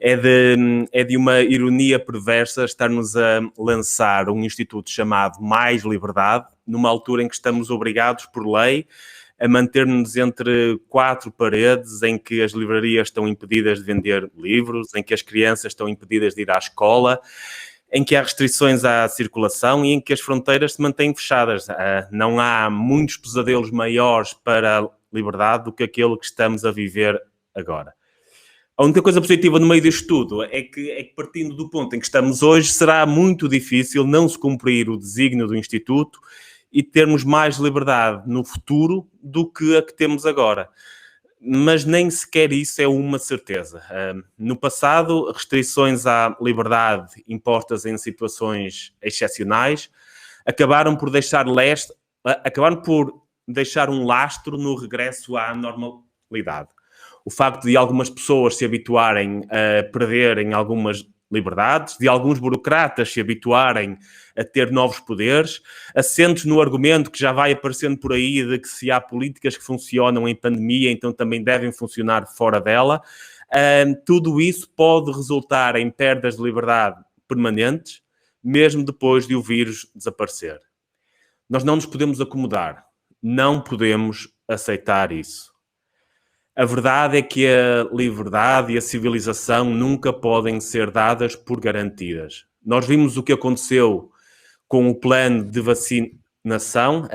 É de uma ironia perversa estar-nos a lançar um instituto chamado Mais Liberdade, numa altura em que estamos obrigados por lei a manter-nos entre quatro paredes, em que as livrarias estão impedidas de vender livros, em que as crianças estão impedidas de ir à escola, em que há restrições à circulação e em que as fronteiras se mantêm fechadas. Não há muitos pesadelos maiores para a liberdade do que aquele que estamos a viver agora. A única coisa positiva no meio disto tudo é que partindo do ponto em que estamos hoje, será muito difícil não se cumprir o desígnio do Instituto e termos mais liberdade no futuro do que a que temos agora. Mas nem sequer isso é uma certeza. No passado, restrições à liberdade impostas em situações excepcionais acabaram por deixar um lastro no regresso à normalidade. O facto de algumas pessoas se habituarem a perderem algumas liberdades, de alguns burocratas se habituarem a ter novos poderes, assentos no argumento que já vai aparecendo por aí de que se há políticas que funcionam em pandemia, então também devem funcionar fora dela. Tudo isso pode resultar em perdas de liberdade permanentes, mesmo depois de o vírus desaparecer. Nós não nos podemos acomodar, não podemos aceitar isso. A verdade é que a liberdade e a civilização nunca podem ser dadas por garantidas. Nós vimos o que aconteceu com o plano de vacinação.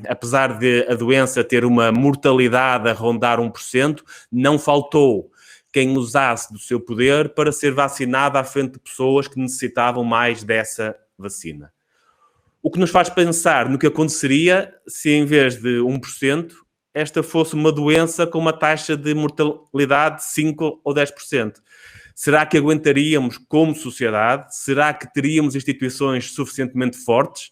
Apesar de a doença ter uma mortalidade a rondar 1%, não faltou quem usasse do seu poder para ser vacinado à frente de pessoas que necessitavam mais dessa vacina. O que nos faz pensar no que aconteceria se, em vez de 1%, esta fosse uma doença com uma taxa de mortalidade de 5% ou 10%. Será que aguentaríamos como sociedade? Será que teríamos instituições suficientemente fortes?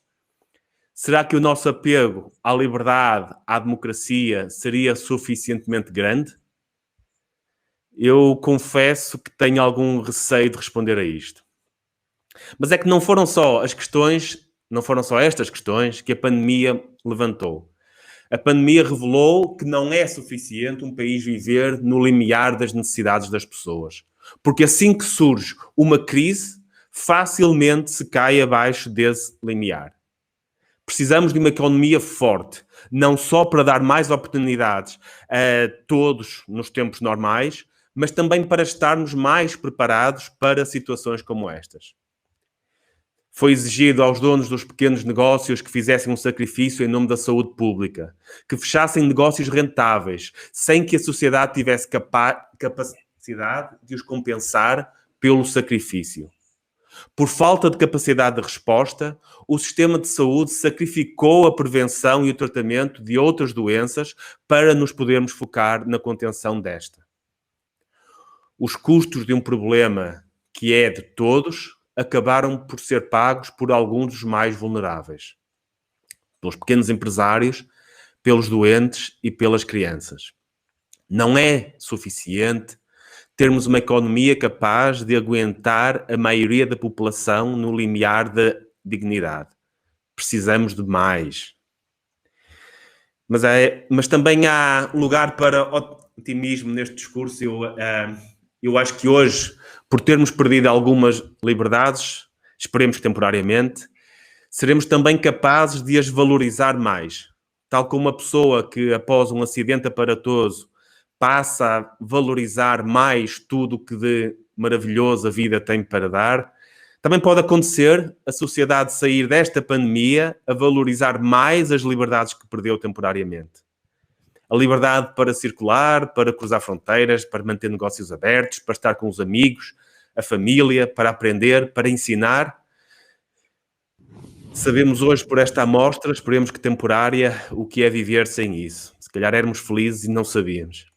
Será que o nosso apego à liberdade, à democracia, seria suficientemente grande? Eu confesso que tenho algum receio de responder a isto. Mas é que não foram só estas questões que a pandemia levantou. A pandemia revelou que não é suficiente um país viver no limiar das necessidades das pessoas. Porque assim que surge uma crise, facilmente se cai abaixo desse limiar. Precisamos de uma economia forte, não só para dar mais oportunidades a todos nos tempos normais, mas também para estarmos mais preparados para situações como estas. Foi exigido aos donos dos pequenos negócios que fizessem um sacrifício em nome da saúde pública, que fechassem negócios rentáveis, sem que a sociedade tivesse capacidade de os compensar pelo sacrifício. Por falta de capacidade de resposta, o sistema de saúde sacrificou a prevenção e o tratamento de outras doenças para nos podermos focar na contenção desta. Os custos de um problema que é de todos acabaram por ser pagos por alguns dos mais vulneráveis. Pelos pequenos empresários, pelos doentes e pelas crianças. Não é suficiente termos uma economia capaz de aguentar a maioria da população no limiar da dignidade. Precisamos de mais. Mas também há lugar para otimismo neste discurso. Eu acho que hoje, por termos perdido algumas liberdades, esperemos que temporariamente, seremos também capazes de as valorizar mais. Tal como uma pessoa que, após um acidente aparatoso, passa a valorizar mais tudo o que de maravilhoso a vida tem para dar, também pode acontecer a sociedade sair desta pandemia a valorizar mais as liberdades que perdeu temporariamente. A liberdade para circular, para cruzar fronteiras, para manter negócios abertos, para estar com os amigos, a família, para aprender, para ensinar. Sabemos hoje por esta amostra, esperemos que temporária, o que é viver sem isso. Se calhar éramos felizes e não sabíamos.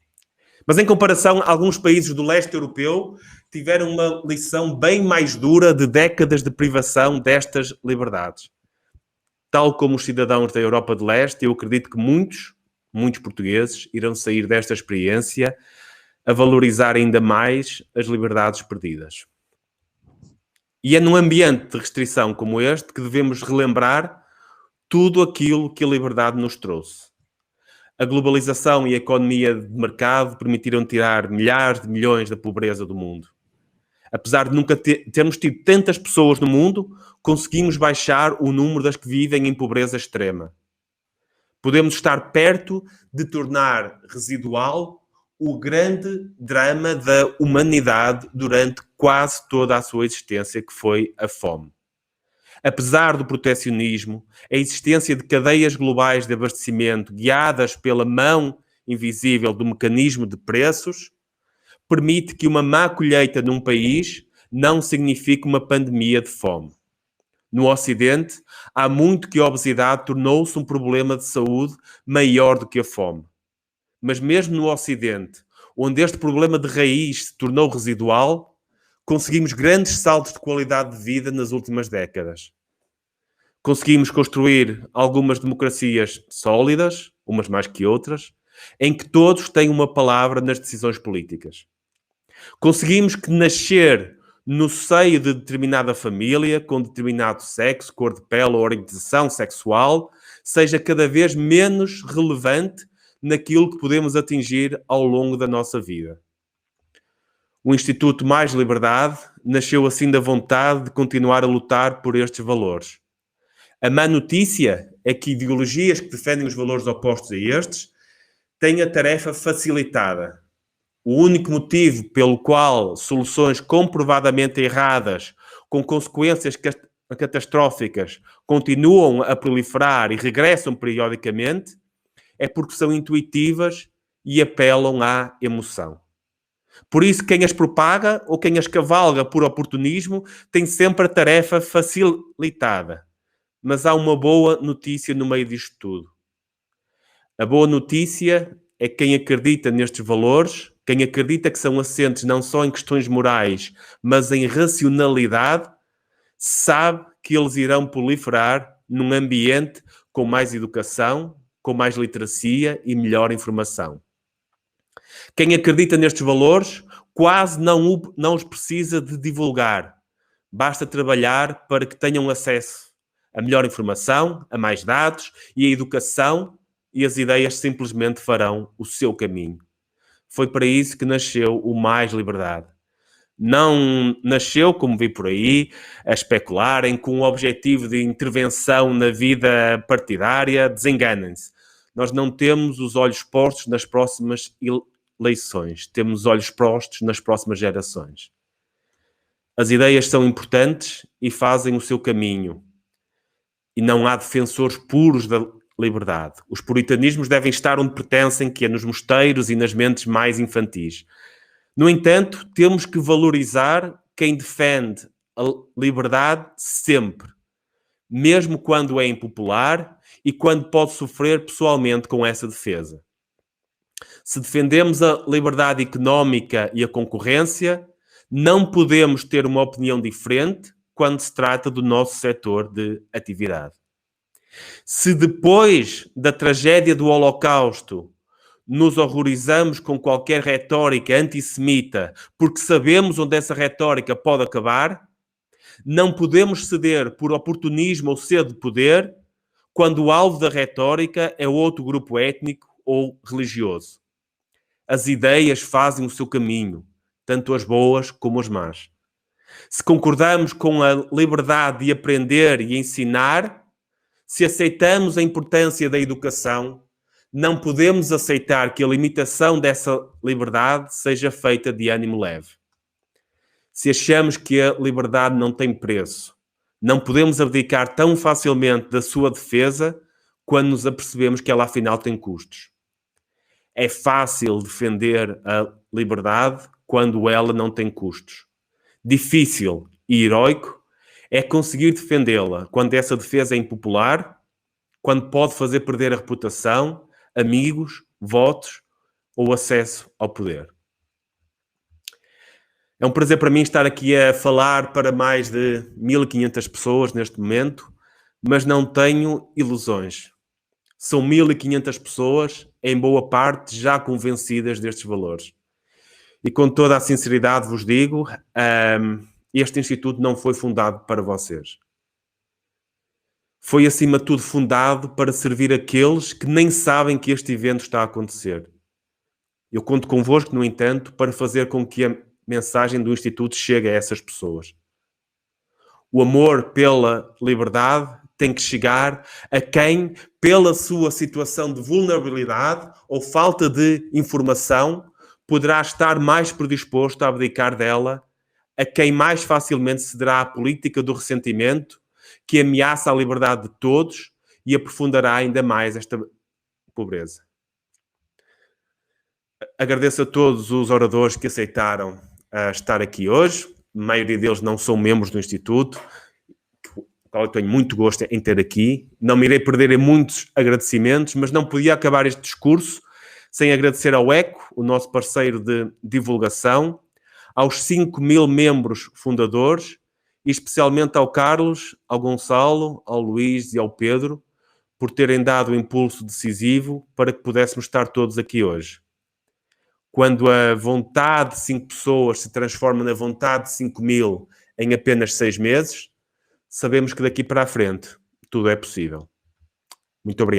Mas em comparação, alguns países do leste europeu tiveram uma lição bem mais dura de décadas de privação destas liberdades. Tal como os cidadãos da Europa de Leste, eu acredito que muitos portugueses irão sair desta experiência a valorizar ainda mais as liberdades perdidas. E é num ambiente de restrição como este que devemos relembrar tudo aquilo que a liberdade nos trouxe. A globalização e a economia de mercado permitiram tirar milhares de milhões da pobreza do mundo. Apesar de nunca termos tido tantas pessoas no mundo, conseguimos baixar o número das que vivem em pobreza extrema. Podemos estar perto de tornar residual o grande drama da humanidade durante quase toda a sua existência, que foi a fome. Apesar do protecionismo, a existência de cadeias globais de abastecimento guiadas pela mão invisível do mecanismo de preços permite que uma má colheita num país não signifique uma pandemia de fome. No Ocidente, há muito que a obesidade tornou-se um problema de saúde maior do que a fome. Mas mesmo no Ocidente, onde este problema de raiz se tornou residual, conseguimos grandes saltos de qualidade de vida nas últimas décadas. Conseguimos construir algumas democracias sólidas, umas mais que outras, em que todos têm uma palavra nas decisões políticas. Conseguimos que nascer no seio de determinada família, com determinado sexo, cor de pele ou orientação sexual, seja cada vez menos relevante naquilo que podemos atingir ao longo da nossa vida. O Instituto Mais Liberdade nasceu assim da vontade de continuar a lutar por estes valores. A má notícia é que ideologias que defendem os valores opostos a estes têm a tarefa facilitada. O único motivo pelo qual soluções comprovadamente erradas, com consequências catastróficas, continuam a proliferar e regressam periodicamente, é porque são intuitivas e apelam à emoção. Por isso, quem as propaga ou quem as cavalga por oportunismo tem sempre a tarefa facilitada. Mas há uma boa notícia no meio disto tudo. A boa notícia é que quem acredita nestes valores, quem acredita que são assentes não só em questões morais, mas em racionalidade, sabe que eles irão proliferar num ambiente com mais educação, com mais literacia e melhor informação. Quem acredita nestes valores quase não os precisa de divulgar. Basta trabalhar para que tenham acesso a melhor informação, a mais dados e a educação, e as ideias simplesmente farão o seu caminho. Foi para isso que nasceu o Mais Liberdade. Não nasceu, como vi por aí, a especularem com o objetivo de intervenção na vida partidária. Desenganem-se. Nós não temos os olhos postos nas próximas eleições. Temos os olhos postos nas próximas gerações. As ideias são importantes e fazem o seu caminho. E não há defensores puros da liberdade. Os puritanismos devem estar onde pertencem, que é nos mosteiros e nas mentes mais infantis. No entanto, temos que valorizar quem defende a liberdade sempre, mesmo quando é impopular e quando pode sofrer pessoalmente com essa defesa. Se defendemos a liberdade económica e a concorrência, não podemos ter uma opinião diferente quando se trata do nosso setor de atividade. Se depois da tragédia do Holocausto nos horrorizamos com qualquer retórica antissemita porque sabemos onde essa retórica pode acabar, não podemos ceder por oportunismo ou sede de poder quando o alvo da retórica é outro grupo étnico ou religioso. As ideias fazem o seu caminho, tanto as boas como as más. Se concordamos com a liberdade de aprender e ensinar, se aceitamos a importância da educação, não podemos aceitar que a limitação dessa liberdade seja feita de ânimo leve. Se achamos que a liberdade não tem preço, não podemos abdicar tão facilmente da sua defesa quando nos apercebemos que ela afinal tem custos. É fácil defender a liberdade quando ela não tem custos. Difícil e heroico é conseguir defendê-la quando essa defesa é impopular, quando pode fazer perder a reputação, amigos, votos ou acesso ao poder. É um prazer para mim estar aqui a falar para mais de 1.500 pessoas neste momento, mas não tenho ilusões. São 1.500 pessoas, em boa parte, já convencidas destes valores. E com toda a sinceridade vos digo, este Instituto não foi fundado para vocês. Foi, acima de tudo, fundado para servir aqueles que nem sabem que este evento está a acontecer. Eu conto convosco, no entanto, para fazer com que a mensagem do Instituto chegue a essas pessoas. O amor pela liberdade tem que chegar a quem, pela sua situação de vulnerabilidade ou falta de informação, poderá estar mais predisposto a abdicar dela, a quem mais facilmente cederá à política do ressentimento, que ameaça a liberdade de todos e aprofundará ainda mais esta pobreza. Agradeço a todos os oradores que aceitaram estar aqui hoje. A maioria deles não são membros do Instituto, qual eu tenho muito gosto em ter aqui. Não me irei perder em muitos agradecimentos, mas não podia acabar este discurso sem agradecer ao ECO, o nosso parceiro de divulgação, aos 5.000 membros fundadores e especialmente ao Carlos, ao Gonçalo, ao Luís e ao Pedro, por terem dado o impulso decisivo para que pudéssemos estar todos aqui hoje. Quando a vontade de 5 pessoas se transforma na vontade de 5.000 em apenas 6 meses, sabemos que daqui para a frente tudo é possível. Muito obrigado.